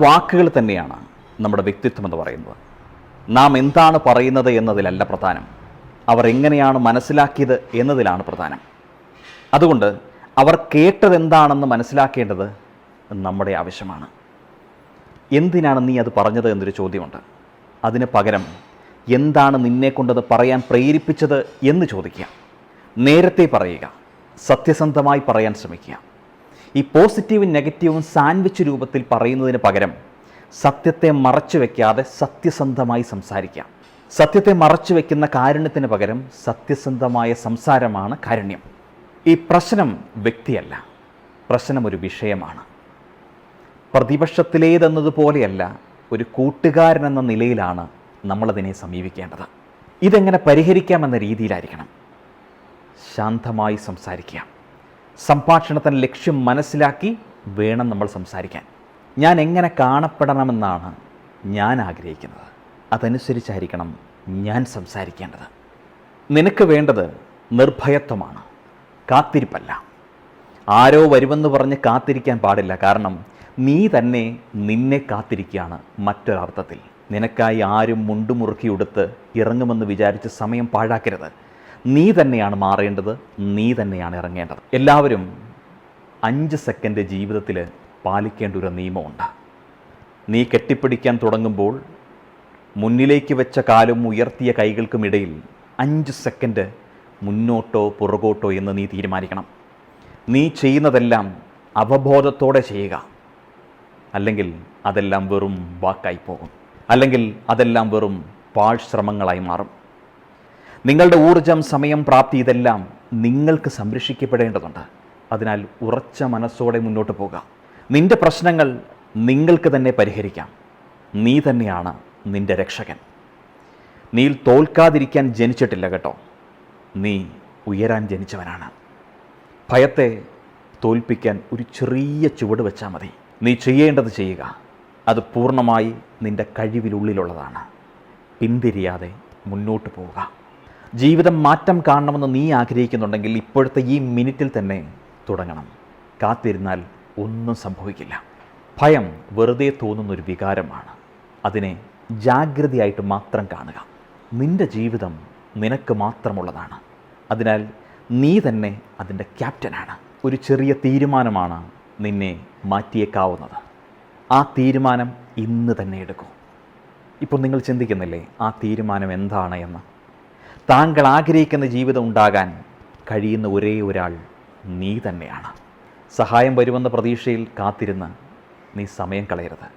വാക്കുകൾ തന്നെയാണ് നമ്മുടെ വ്യക്തിത്വം എന്ന് പറയുന്നത്. നാം എന്താണ് പറയുന്നത് എന്നതിലല്ല പ്രധാനം, അവർ എങ്ങനെയാണ് മനസ്സിലാക്കിയത് എന്നതിലാണ് പ്രധാനം. അതുകൊണ്ട് അവർ കേട്ടതെന്താണെന്ന് മനസ്സിലാക്കേണ്ടത് നമ്മുടെ ആവശ്യമാണ്. എന്തിനാണ് നീ അത് പറഞ്ഞത് എന്നൊരു ചോദ്യമുണ്ട്. അതിന് പകരം എന്താണ് നിന്നെക്കൊണ്ടത് പറയാൻ പ്രേരിപ്പിച്ചത് എന്ന് ചോദിക്കുക. നേരത്തെ പറയുക, സത്യസന്ധമായി പറയാൻ ശ്രമിക്കുക. ഈ പോസിറ്റീവും നെഗറ്റീവും സാൻഡ്വിച്ച് രൂപത്തിൽ പറയുന്നതിന് പകരം സത്യത്തെ മറച്ചു വയ്ക്കാതെ സത്യസന്ധമായി സംസാരിക്കാം. സത്യത്തെ മറച്ചു വയ്ക്കുന്ന കാരുണ്യത്തിന് പകരം സത്യസന്ധമായ സംസാരമാണ് കാരുണ്യം. ഈ പ്രശ്നം വ്യക്തിയല്ല, പ്രശ്നം ഒരു വിഷയമാണ്. പ്രതിപക്ഷത്തിലേതെന്നതുപോലെയല്ല, ഒരു കൂട്ടുകാരനെന്ന നിലയിലാണ് നമ്മളതിനെ സമീപിക്കേണ്ടത്. ഇതെങ്ങനെ പരിഹരിക്കാമെന്ന രീതിയിലായിരിക്കണം. ശാന്തമായി സംസാരിക്കുക. സംഭാഷണത്തിന് ലക്ഷ്യം മനസ്സിലാക്കി വേണം നമ്മൾ സംസാരിക്കാൻ. ഞാൻ എങ്ങനെ കാണപ്പെടണമെന്നാണ് ഞാൻ ആഗ്രഹിക്കുന്നത്, അതനുസരിച്ചായിരിക്കണം ഞാൻ സംസാരിക്കേണ്ടത്. നിനക്ക് വേണ്ടത് നിർഭയത്വമാണ്, കാത്തിരിപ്പല്ല. ആരോ വരുമെന്ന് പറഞ്ഞ് കാത്തിരിക്കാൻ പാടില്ല. കാരണം നീ തന്നെ നിന്നെ കാത്തിരിക്കുകയാണ്. മറ്റൊരർത്ഥത്തിൽ നിനക്കായി ആരും മുണ്ടുമുറുക്കി ഉടുത്ത് ഇറങ്ങുമെന്ന് വിചാരിച്ച് സമയം പാഴാക്കരുത്. നീ തന്നെയാണ് മാറേണ്ടത്, നീ തന്നെയാണ് ഇറങ്ങേണ്ടത്. എല്ലാവരും 5 സെക്കൻഡ് ജീവിതത്തിൽ പാലിക്കേണ്ട ഒരു നിയമമുണ്ട്. നീ കെട്ടിപ്പിടിക്കാൻ തുടങ്ങുമ്പോൾ മുന്നിലേക്ക് വെച്ച കാലും ഉയർത്തിയ കൈകൾക്കുമിടയിൽ 5 സെക്കൻഡ് മുന്നോട്ടോ പുറകോട്ടോ എന്ന് നീ തീരുമാനിക്കണം. നീ ചെയ്യുന്നതെല്ലാം അവബോധത്തോടെ ചെയ്യുക. അല്ലെങ്കിൽ അതെല്ലാം വെറും വാക്കായി പോകും. അല്ലെങ്കിൽ അതെല്ലാം വെറും പാഴ്ശ്രമങ്ങളായി മാറും. നിങ്ങളുടെ ഊർജം, സമയം, പ്രാപ്തി ഇതെല്ലാം നിങ്ങൾക്ക് സംരക്ഷിക്കപ്പെടേണ്ടതുണ്ട്. അതിനാൽ ഉറച്ച മനസ്സോടെ മുന്നോട്ട് പോകുക. നിന്റെ പ്രശ്നങ്ങൾ നിങ്ങൾക്ക് തന്നെ പരിഹരിക്കാം. നീ തന്നെയാണ് നിന്റെ രക്ഷകൻ. നീ തോൽക്കാതിരിക്കാൻ ജനിച്ചിട്ടില്ല കേട്ടോ, നീ ഉയരാൻ ജനിച്ചവനാണ്. ഭയത്തെ തോൽപ്പിക്കാൻ ഒരു ചെറിയ ചുവട് വെച്ചാൽ മതി. നീ ചെയ്യേണ്ടത് ചെയ്യുക. അത് പൂർണ്ണമായി നിന്റെ കഴിവിനുള്ളിലുള്ളതാണ്. പിന്തിരിയാതെ മുന്നോട്ട് പോവുക. ജീവിതം മാറ്റം കാണണമെന്ന് നീ ആഗ്രഹിക്കുന്നുണ്ടെങ്കിൽ ഇപ്പോഴത്തെ ഈ മിനിറ്റിൽ തന്നെ തുടങ്ങണം. കാത്തിരുന്നാൽ ഒന്നും സംഭവിക്കില്ല. ഭയം വെറുതെ തോന്നുന്നൊരു വികാരമാണ്. അതിനെ ജാഗ്രതയായിട്ട് മാത്രം കാണുക. നിന്റെ ജീവിതം നിനക്ക് മാത്രമുള്ളതാണ്. അതിനാൽ നീ തന്നെ അതിൻ്റെ ക്യാപ്റ്റനാണ്. ഒരു ചെറിയ തീരുമാനമാണ് നിന്നെ മാറ്റിയേക്കാവുന്നത്. ആ തീരുമാനം ഇന്ന് തന്നെ എടുക്കൂ. ഇപ്പോൾ നിങ്ങൾ ചിന്തിക്കുന്നില്ലേ ആ തീരുമാനം എന്താണ് എന്ന്? താങ്കൾ ആഗ്രഹിക്കുന്ന ജീവിതം ഉണ്ടാകാൻ കഴിയുന്ന ഒരേ ഒരാൾ നീ തന്നെയാണ്. സഹായം വരുമെന്ന പ്രതീക്ഷയിൽ കാത്തിരുന്ന് നീ സമയം കളയരുത്.